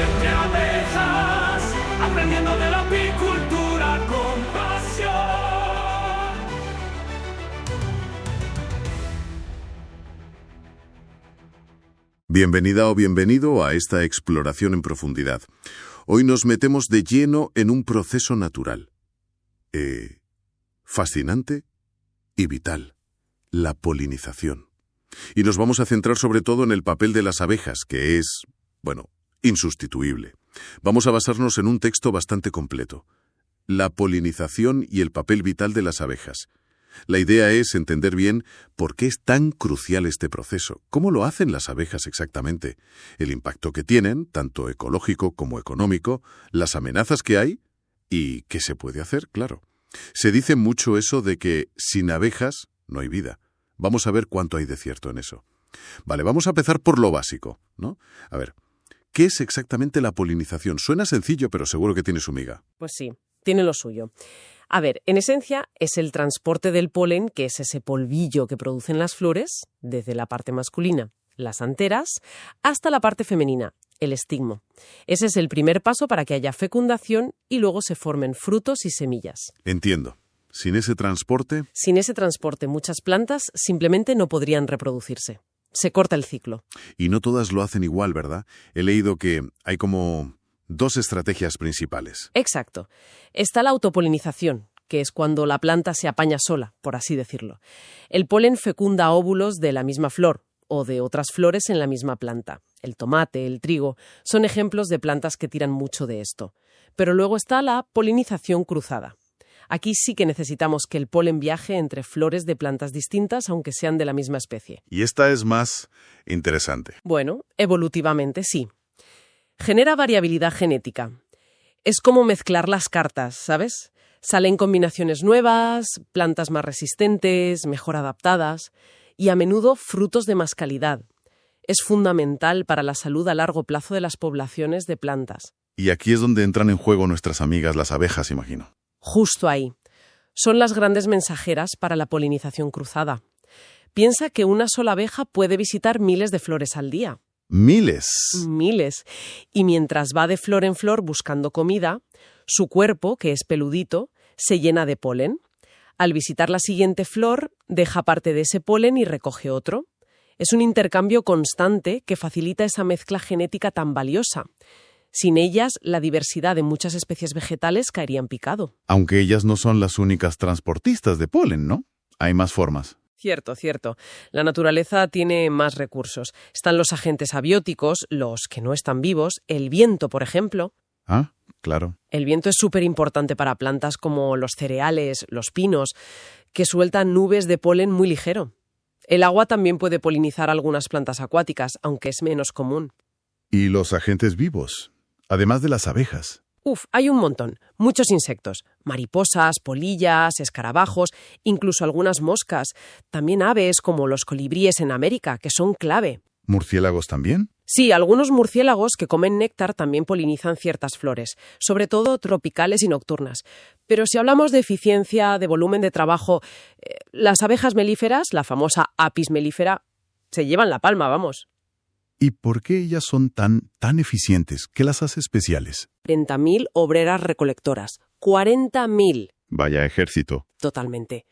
Entre abejas, aprendiendo de la apicultura con pasión. Bienvenida o bienvenido a esta exploración en profundidad. Hoy nos metemos de lleno en un proceso natural. Fascinante y vital. La polinización. Y nos vamos a centrar sobre todo en el papel de las abejas, que es, insustituible. Vamos a basarnos en un texto bastante completo. La polinización y el papel vital de las abejas. La idea es entender bien por qué es tan crucial este proceso, cómo lo hacen las abejas exactamente, el impacto que tienen, tanto ecológico como económico, las amenazas que hay y qué se puede hacer, claro. Se dice mucho eso de que sin abejas no hay vida. Vamos a ver cuánto hay de cierto en eso. Vale, vamos a empezar por lo básico, ¿no? A ver, ¿qué es exactamente la polinización? Suena sencillo, pero seguro que tiene su miga. Pues sí, tiene lo suyo. A ver, en esencia es el transporte del polen, que es ese polvillo que producen las flores, desde la parte masculina, las anteras, hasta la parte femenina, el estigmo. Ese es el primer paso para que haya fecundación y luego se formen frutos y semillas. Entiendo. ¿Sin ese transporte? Sin ese transporte, muchas plantas simplemente no podrían reproducirse. Se corta el ciclo. Y no todas lo hacen igual, ¿verdad? He leído que hay como 2 estrategias principales. Exacto. Está la autopolinización, que es cuando la planta se apaña sola, por así decirlo. El polen fecunda óvulos de la misma flor o de otras flores en la misma planta. El tomate, el trigo, son ejemplos de plantas que tiran mucho de esto. Pero luego está la polinización cruzada. Aquí sí que necesitamos que el polen viaje entre flores de plantas distintas, aunque sean de la misma especie. Y esta es más interesante. Bueno, evolutivamente sí. Genera variabilidad genética. Es como mezclar las cartas, ¿sabes? Salen combinaciones nuevas, plantas más resistentes, mejor adaptadas y a menudo frutos de más calidad. Es fundamental para la salud a largo plazo de las poblaciones de plantas. Y aquí es donde entran en juego nuestras amigas las abejas, imagino. Justo ahí. Son las grandes mensajeras para la polinización cruzada. Piensa que una sola abeja puede visitar miles de flores al día. ¡Miles! Miles. Y mientras va de flor en flor buscando comida, su cuerpo, que es peludito, se llena de polen. Al visitar la siguiente flor, deja parte de ese polen y recoge otro. Es un intercambio constante que facilita esa mezcla genética tan valiosa. Sin ellas, la diversidad de muchas especies vegetales caería en picado. Aunque ellas no son las únicas transportistas de polen, ¿no? Hay más formas. Cierto, cierto. La naturaleza tiene más recursos. Están los agentes abióticos, los que no están vivos, el viento, por ejemplo. Ah, claro. El viento es súper importante para plantas como los cereales, los pinos, que sueltan nubes de polen muy ligero. El agua también puede polinizar algunas plantas acuáticas, aunque es menos común. ¿Y los agentes vivos? Además de las abejas. Hay un montón. Muchos insectos. Mariposas, polillas, escarabajos, incluso algunas moscas. También aves como los colibríes en América, que son clave. ¿Murciélagos también? Sí, algunos murciélagos que comen néctar también polinizan ciertas flores, sobre todo tropicales y nocturnas. Pero si hablamos de eficiencia, de volumen de trabajo, las abejas melíferas, la famosa Apis mellifera, se llevan la palma, vamos. ¿Y por qué ellas son tan eficientes? ¿Qué las hace especiales? 40.000 obreras recolectoras. 40.000. Vaya ejército. Totalmente.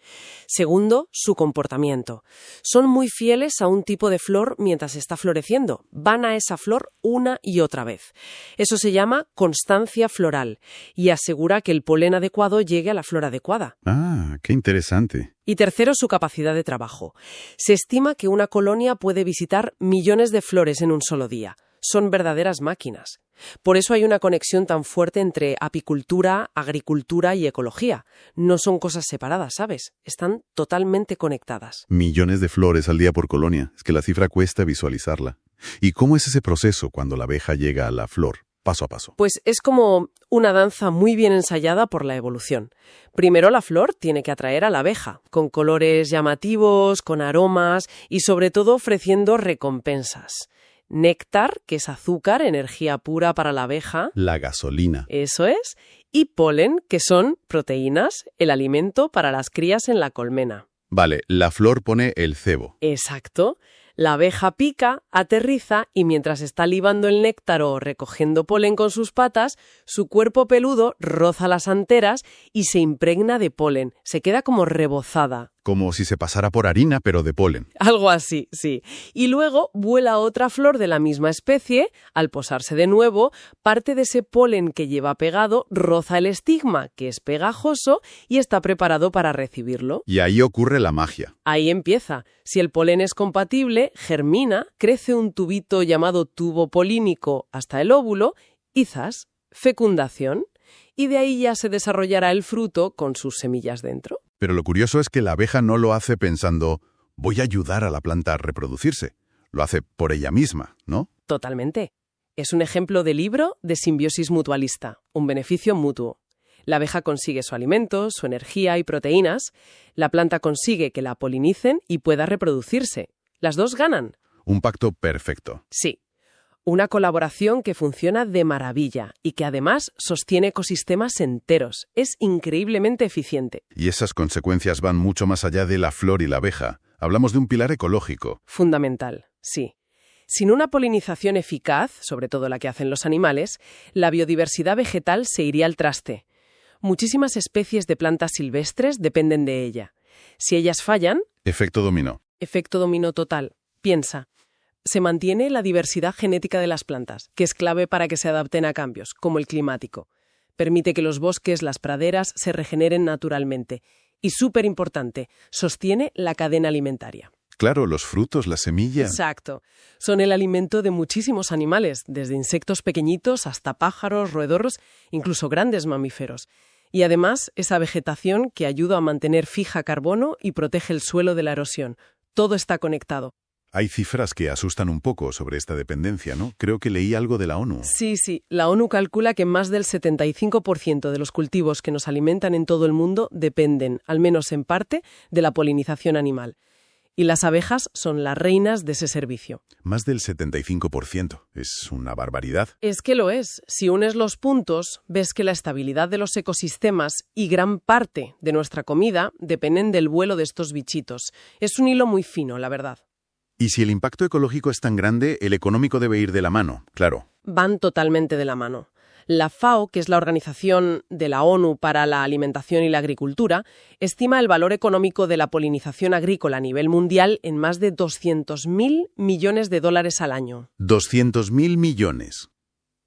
Segundo, su comportamiento. Son muy fieles a un tipo de flor mientras está floreciendo. Van a esa flor una y otra vez. Eso se llama constancia floral y asegura que el polen adecuado llegue a la flor adecuada. Ah, qué interesante. Y tercero, su capacidad de trabajo. Se estima que una colonia puede visitar millones de flores en un solo día. Son verdaderas máquinas. Por eso hay una conexión tan fuerte entre apicultura, agricultura y ecología. No son cosas separadas, ¿sabes? Están totalmente conectadas. Millones de flores al día por colonia. Es que la cifra cuesta visualizarla. ¿Y cómo es ese proceso cuando la abeja llega a la flor, paso a paso? Pues es como una danza muy bien ensayada por la evolución. Primero la flor tiene que atraer a la abeja, con colores llamativos, con aromas y sobre todo ofreciendo recompensas. néctar, que es azúcar, energía pura para la abeja. La gasolina. Eso es. Y polen, que son proteínas, el alimento para las crías en la colmena. Vale, la flor pone el cebo. Exacto. La abeja pica, aterriza y mientras está libando el néctar o recogiendo polen con sus patas, su cuerpo peludo roza las anteras y se impregna de polen. Se queda como rebozada. Como si se pasara por harina, pero de polen. Algo así, sí. Y luego vuela otra flor de la misma especie. Al posarse de nuevo, parte de ese polen que lleva pegado roza el estigma, que es pegajoso y está preparado para recibirlo. Y ahí ocurre la magia. Ahí empieza. Si el polen es compatible, germina, crece un tubito llamado tubo polínico hasta el óvulo y ¡zas! Fecundación. Y de ahí ya se desarrollará el fruto con sus semillas dentro. Pero lo curioso es que la abeja no lo hace pensando, voy a ayudar a la planta a reproducirse. Lo hace por ella misma, ¿no? Totalmente. Es un ejemplo de libro de simbiosis mutualista, un beneficio mutuo. La abeja consigue su alimento, su energía y proteínas. La planta consigue que la polinicen y pueda reproducirse. Las dos ganan. Un pacto perfecto. Sí. Una colaboración que funciona de maravilla y que además sostiene ecosistemas enteros. Es increíblemente eficiente. Y esas consecuencias van mucho más allá de la flor y la abeja. Hablamos de un pilar ecológico. Fundamental, sí. Sin una polinización eficaz, sobre todo la que hacen los animales, la biodiversidad vegetal se iría al traste. Muchísimas especies de plantas silvestres dependen de ella. Si ellas fallan... Efecto dominó. Efecto dominó total. Piensa. Se mantiene la diversidad genética de las plantas, que es clave para que se adapten a cambios, como el climático. Permite que los bosques, las praderas, se regeneren naturalmente. Y súper importante, sostiene la cadena alimentaria. Claro, los frutos, las semillas. Exacto. Son el alimento de muchísimos animales, desde insectos pequeñitos hasta pájaros, roedores, incluso grandes mamíferos. Y además, esa vegetación que ayuda a mantener fija carbono y protege el suelo de la erosión. Todo está conectado. Hay cifras que asustan un poco sobre esta dependencia, ¿no? Creo que leí algo de la ONU. Sí. La ONU calcula que más del 75% de los cultivos que nos alimentan en todo el mundo dependen, al menos en parte, de la polinización animal. Y las abejas son las reinas de ese servicio. Más del 75%. Es una barbaridad. Es que lo es. Si unes los puntos, ves que la estabilidad de los ecosistemas y gran parte de nuestra comida dependen del vuelo de estos bichitos. Es un hilo muy fino, la verdad. Y si el impacto ecológico es tan grande, el económico debe ir de la mano, claro. Van totalmente de la mano. La FAO, que es la Organización de la ONU para la Alimentación y la Agricultura, estima el valor económico de la polinización agrícola a nivel mundial en más de 200.000 millones de dólares al año. 200.000 millones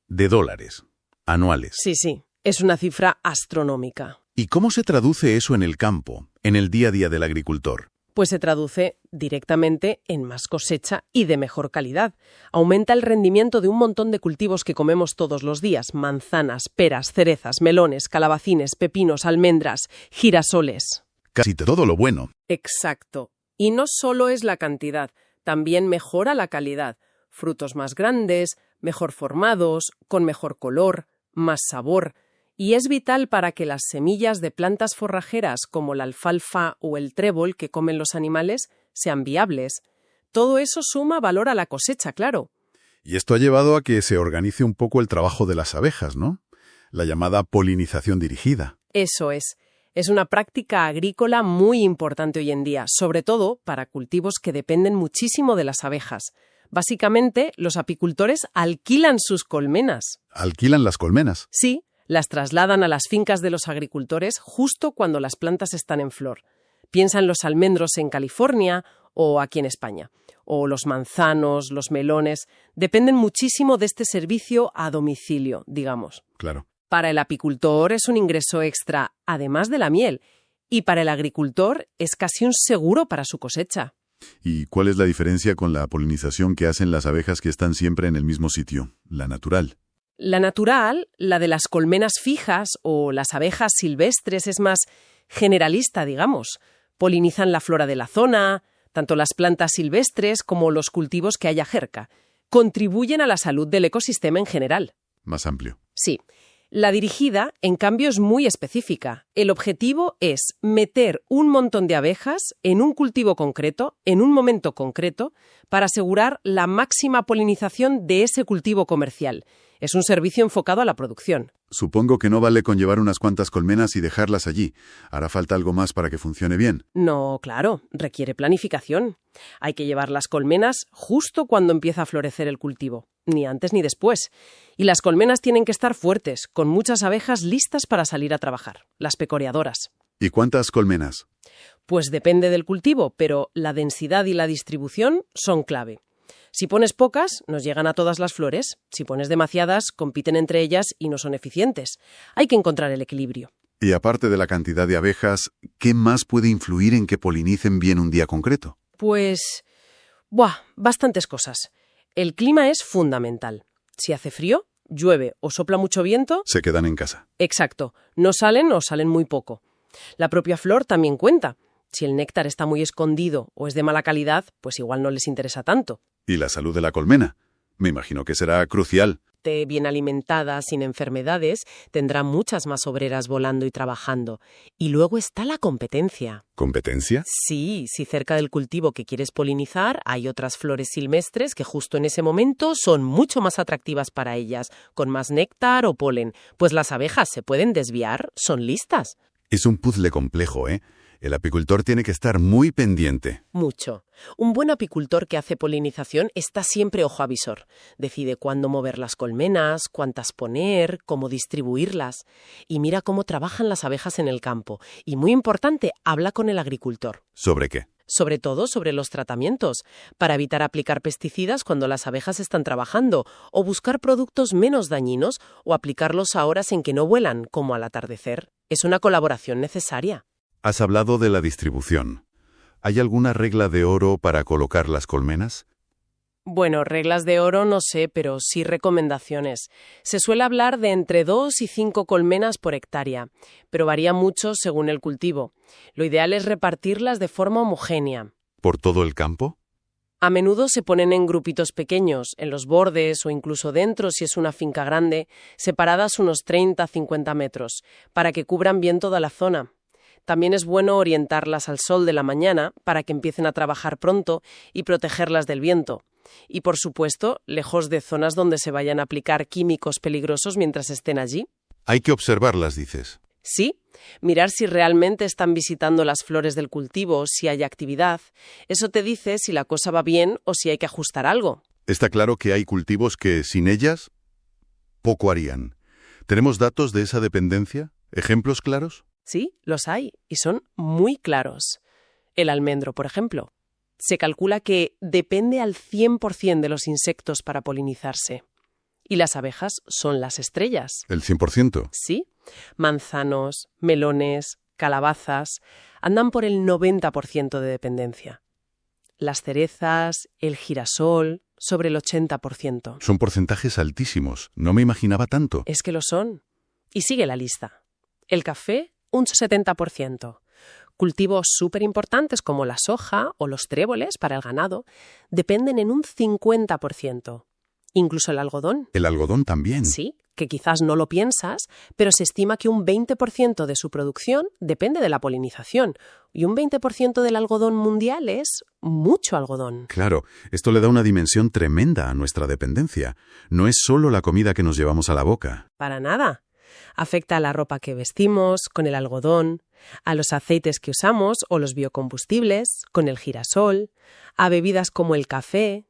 de dólares anuales. Sí. Es una cifra astronómica. ¿Y cómo se traduce eso en el campo, en el día a día del agricultor? Pues se traduce directamente en más cosecha y de mejor calidad. Aumenta el rendimiento de un montón de cultivos que comemos todos los días: manzanas, peras, cerezas, melones, calabacines, pepinos, almendras, girasoles. Casi todo lo bueno. Exacto. Y no solo es la cantidad, también mejora la calidad. Frutos más grandes, mejor formados, con mejor color, más sabor. Y es vital para que las semillas de plantas forrajeras como la alfalfa o el trébol que comen los animales sean viables. Todo eso suma valor a la cosecha, claro. Y esto ha llevado a que se organice un poco el trabajo de las abejas, ¿no? La llamada polinización dirigida. Eso es. Es una práctica agrícola muy importante hoy en día, sobre todo para cultivos que dependen muchísimo de las abejas. Básicamente, los apicultores alquilan sus colmenas. ¿Alquilan las colmenas? Sí. Las trasladan a las fincas de los agricultores justo cuando las plantas están en flor. Piensa en los almendros en California o aquí en España. O los manzanos, los melones. Dependen muchísimo de este servicio a domicilio, digamos. Claro. Para el apicultor es un ingreso extra, además de la miel. Y para el agricultor es casi un seguro para su cosecha. ¿Y cuál es la diferencia con la polinización que hacen las abejas que están siempre en el mismo sitio, la natural? La natural, la de las colmenas fijas o las abejas silvestres, es más generalista, digamos. Polinizan la flora de la zona, tanto las plantas silvestres como los cultivos que haya cerca. Contribuyen a la salud del ecosistema en general. Más amplio. Sí. La dirigida, en cambio, es muy específica. El objetivo es meter un montón de abejas en un cultivo concreto, en un momento concreto, para asegurar la máxima polinización de ese cultivo comercial. Es un servicio enfocado a la producción. Supongo que no vale con llevar unas cuantas colmenas y dejarlas allí. Hará falta algo más para que funcione bien. No, claro, requiere planificación. Hay que llevar las colmenas justo cuando empieza a florecer el cultivo, ni antes ni después. Y las colmenas tienen que estar fuertes, con muchas abejas listas para salir a trabajar, las pecoreadoras. ¿Y cuántas colmenas? Pues depende del cultivo, pero la densidad y la distribución son clave. Si pones pocas, nos llegan a todas las flores. Si pones demasiadas, compiten entre ellas y no son eficientes. Hay que encontrar el equilibrio. Y aparte de la cantidad de abejas, ¿qué más puede influir en que polinicen bien un día concreto? Pues, bastantes cosas. El clima es fundamental. Si hace frío, llueve o sopla mucho viento... Se quedan en casa. Exacto. No salen o salen muy poco. La propia flor también cuenta. Si el néctar está muy escondido o es de mala calidad, pues igual no les interesa tanto. ¿Y la salud de la colmena? Me imagino que será crucial. Bien alimentada, sin enfermedades, tendrá muchas más obreras volando y trabajando. Y luego está la competencia. ¿Competencia? Sí, si cerca del cultivo que quieres polinizar hay otras flores silvestres que justo en ese momento son mucho más atractivas para ellas, con más néctar o polen, pues las abejas se pueden desviar, son listas. Es un puzzle complejo, ¿eh? El apicultor tiene que estar muy pendiente. Mucho. Un buen apicultor que hace polinización está siempre ojo avisor. Decide cuándo mover las colmenas, cuántas poner, cómo distribuirlas. Y mira cómo trabajan las abejas en el campo. Y muy importante, habla con el agricultor. ¿Sobre qué? Sobre todo sobre los tratamientos, para evitar aplicar pesticidas cuando las abejas están trabajando, o buscar productos menos dañinos o aplicarlos a horas en que no vuelan, como al atardecer. Es una colaboración necesaria. Has hablado de la distribución. ¿Hay alguna regla de oro para colocar las colmenas? Bueno, reglas de oro no sé, pero sí recomendaciones. Se suele hablar de entre 2 y 5 colmenas por hectárea, pero varía mucho según el cultivo. Lo ideal es repartirlas de forma homogénea. ¿Por todo el campo? A menudo se ponen en grupitos pequeños, en los bordes o incluso dentro si es una finca grande, separadas unos 30-50 metros, para que cubran bien toda la zona. También es bueno orientarlas al sol de la mañana para que empiecen a trabajar pronto y protegerlas del viento. Y, por supuesto, lejos de zonas donde se vayan a aplicar químicos peligrosos mientras estén allí. Hay que observarlas, dices. Sí, mirar si realmente están visitando las flores del cultivo, si hay actividad. Eso te dice si la cosa va bien o si hay que ajustar algo. Está claro que hay cultivos que, sin ellas, poco harían. ¿Tenemos datos de esa dependencia? ¿Ejemplos claros? Sí, los hay, y son muy claros. El almendro, por ejemplo. Se calcula que depende al 100% de los insectos para polinizarse. Y las abejas son las estrellas. ¿El 100%? Sí. Manzanos, melones, calabazas andan por el 90% de dependencia. Las cerezas, el girasol, sobre el 80%. Son porcentajes altísimos. No me imaginaba tanto. Es que lo son. Y sigue la lista. El café, un 70%. Cultivos súper importantes como la soja o los tréboles para el ganado dependen en un 50%. Incluso el algodón. ¿El algodón también? Sí, que quizás no lo piensas, pero se estima que un 20% de su producción depende de la polinización. Y un 20% del algodón mundial es mucho algodón. Claro, esto le da una dimensión tremenda a nuestra dependencia. No es solo la comida que nos llevamos a la boca. Para nada. Afecta a la ropa que vestimos, con el algodón, a los aceites que usamos o los biocombustibles, con el girasol, a bebidas como el café.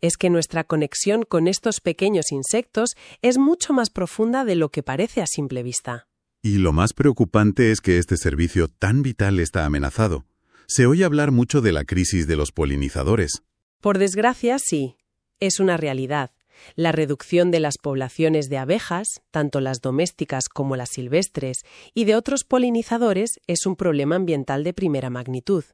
Es que nuestra conexión con estos pequeños insectos es mucho más profunda de lo que parece a simple vista. Y lo más preocupante es que este servicio tan vital está amenazado. Se oye hablar mucho de la crisis de los polinizadores. Por desgracia, sí. Es una realidad. La reducción de las poblaciones de abejas, tanto las domésticas como las silvestres, y de otros polinizadores es un problema ambiental de primera magnitud.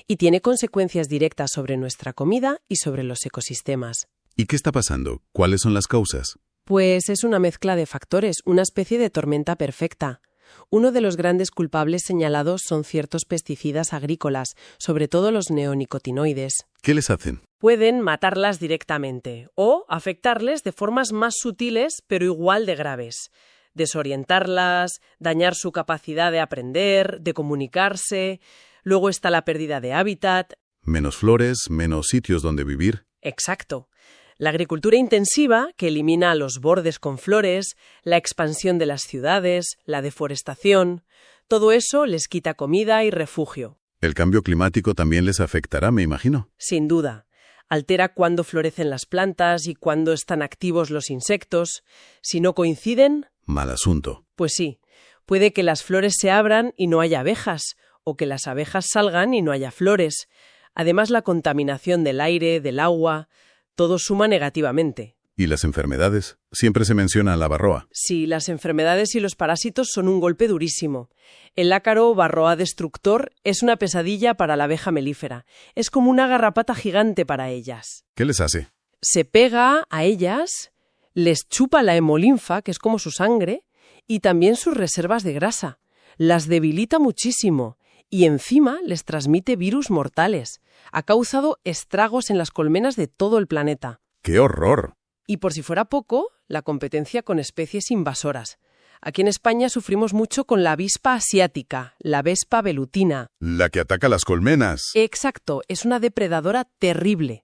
Y tiene consecuencias directas sobre nuestra comida y sobre los ecosistemas. ¿Y qué está pasando? ¿Cuáles son las causas? Pues es una mezcla de factores, una especie de tormenta perfecta. Uno de los grandes culpables señalados son ciertos pesticidas agrícolas, sobre todo los neonicotinoides. ¿Qué les hacen? Pueden matarlas directamente o afectarles de formas más sutiles pero igual de graves. desorientarlas, dañar su capacidad de aprender, de comunicarse. Luego está la pérdida de hábitat. Menos flores, menos sitios donde vivir. Exacto. La agricultura intensiva, que elimina los bordes con flores, la expansión de las ciudades, la deforestación, todo eso les quita comida y refugio. El cambio climático también les afectará, me imagino. Sin duda. Altera cuándo florecen las plantas y cuándo están activos los insectos. Si no coinciden, Mal asunto. pues sí. Puede que las flores se abran y no haya abejas, o que las abejas salgan y no haya flores. Además, la contaminación del aire, del agua, todo suma negativamente. ¿Y las enfermedades? Siempre se menciona la varroa. Sí, las enfermedades y los parásitos son un golpe durísimo. El ácaro varroa destructor es una pesadilla para la abeja melífera. Es como una garrapata gigante para ellas. ¿Qué les hace? Se pega a ellas, les chupa la hemolinfa, que es como su sangre, y también sus reservas de grasa. Las debilita muchísimo y encima les transmite virus mortales. Ha causado estragos en las colmenas de todo el planeta. ¡Qué horror! Y por si fuera poco, la competencia con especies invasoras. Aquí en España sufrimos mucho con la avispa asiática, la Vespa velutina. La que ataca las colmenas. Exacto, es una depredadora terrible.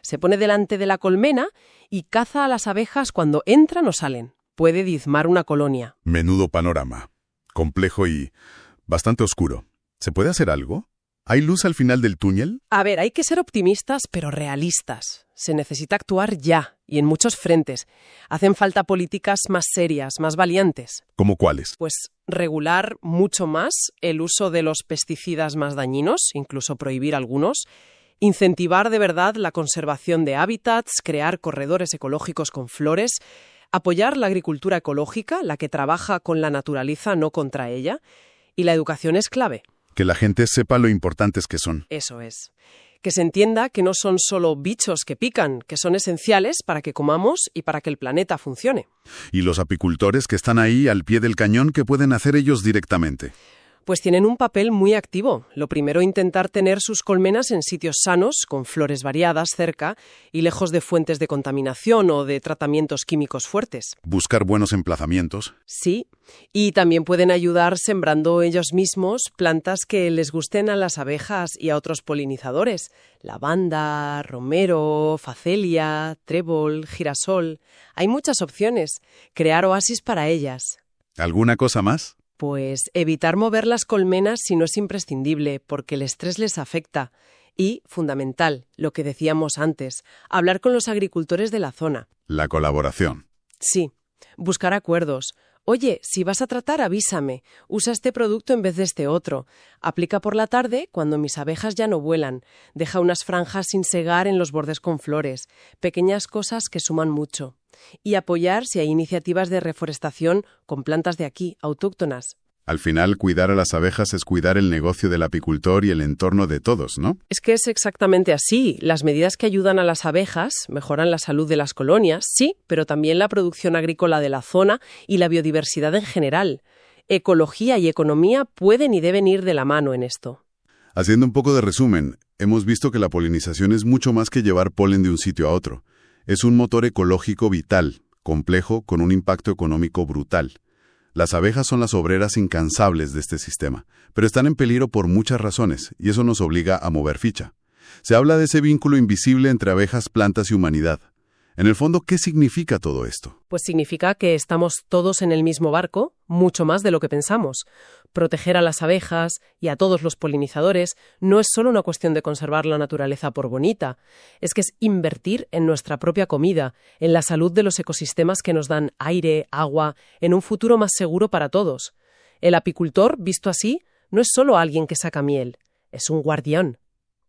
Se pone delante de la colmena y caza a las abejas cuando entran o salen. Puede diezmar una colonia. Menudo panorama. Complejo y bastante oscuro. ¿Se puede hacer algo? ¿Hay luz al final del túnel? A ver, hay que ser optimistas, pero realistas. Se necesita actuar ya, y en muchos frentes. Hacen falta políticas más serias, más valientes. ¿Cómo cuáles? Pues regular mucho más el uso de los pesticidas más dañinos, incluso prohibir algunos, incentivar de verdad la conservación de hábitats, crear corredores ecológicos con flores, apoyar la agricultura ecológica, la que trabaja con la naturaleza, no contra ella, y la educación es clave. Que la gente sepa lo importantes que son. Eso es. Que se entienda que no son solo bichos que pican, que son esenciales para que comamos y para que el planeta funcione. Y los apicultores que están ahí al pie del cañón, ¿qué pueden hacer ellos directamente? Pues tienen un papel muy activo. Lo primero, intentar tener sus colmenas en sitios sanos, con flores variadas cerca y lejos de fuentes de contaminación o de tratamientos químicos fuertes. Buscar buenos emplazamientos. Sí, y también pueden ayudar sembrando ellos mismos plantas que les gusten a las abejas y a otros polinizadores. Lavanda, romero, facelia, trébol, girasol. Hay muchas opciones. Crear oasis para ellas. ¿Alguna cosa más? Pues evitar mover las colmenas si no es imprescindible, porque el estrés les afecta. Y, fundamental, lo que decíamos antes, hablar con los agricultores de la zona. La colaboración. Sí, buscar acuerdos. Oye, si vas a tratar, avísame. Usa este producto en vez de este otro. Aplica por la tarde cuando mis abejas ya no vuelan. Deja unas franjas sin segar en los bordes con flores. Pequeñas cosas que suman mucho. Y apoyar si hay iniciativas de reforestación con plantas de aquí, autóctonas. Al final, cuidar a las abejas es cuidar el negocio del apicultor y el entorno de todos, ¿no? Es que es exactamente así. Las medidas que ayudan a las abejas mejoran la salud de las colonias, sí, pero también la producción agrícola de la zona y la biodiversidad en general. Ecología y economía pueden y deben ir de la mano en esto. Haciendo un poco de resumen, hemos visto que la polinización es mucho más que llevar polen de un sitio a otro. Es un motor ecológico vital, complejo, con un impacto económico brutal. Las abejas son las obreras incansables de este sistema, pero están en peligro por muchas razones, y eso nos obliga a mover ficha. Se habla de ese vínculo invisible entre abejas, plantas y humanidad. En el fondo, ¿qué significa todo esto? Pues significa que estamos todos en el mismo barco, mucho más de lo que pensamos. Proteger a las abejas y a todos los polinizadores no es solo una cuestión de conservar la naturaleza por bonita, es que es invertir en nuestra propia comida, en la salud de los ecosistemas que nos dan aire, agua, en un futuro más seguro para todos. El apicultor, visto así, no es solo alguien que saca miel, es un guardián.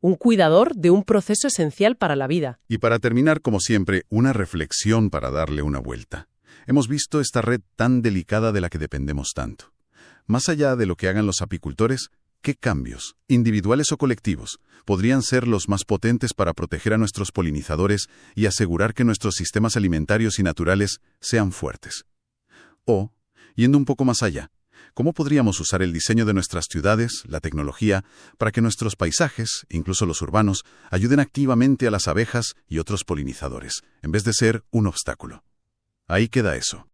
Un cuidador de un proceso esencial para la vida. Y para terminar, como siempre, una reflexión para darle una vuelta. Hemos visto esta red tan delicada de la que dependemos tanto. Más allá de lo que hagan los apicultores, ¿qué cambios, individuales o colectivos, podrían ser los más potentes para proteger a nuestros polinizadores y asegurar que nuestros sistemas alimentarios y naturales sean fuertes? O, yendo un poco más allá, ¿cómo podríamos usar el diseño de nuestras ciudades, la tecnología, para que nuestros paisajes, incluso los urbanos, ayuden activamente a las abejas y otros polinizadores, en vez de ser un obstáculo? Ahí queda eso.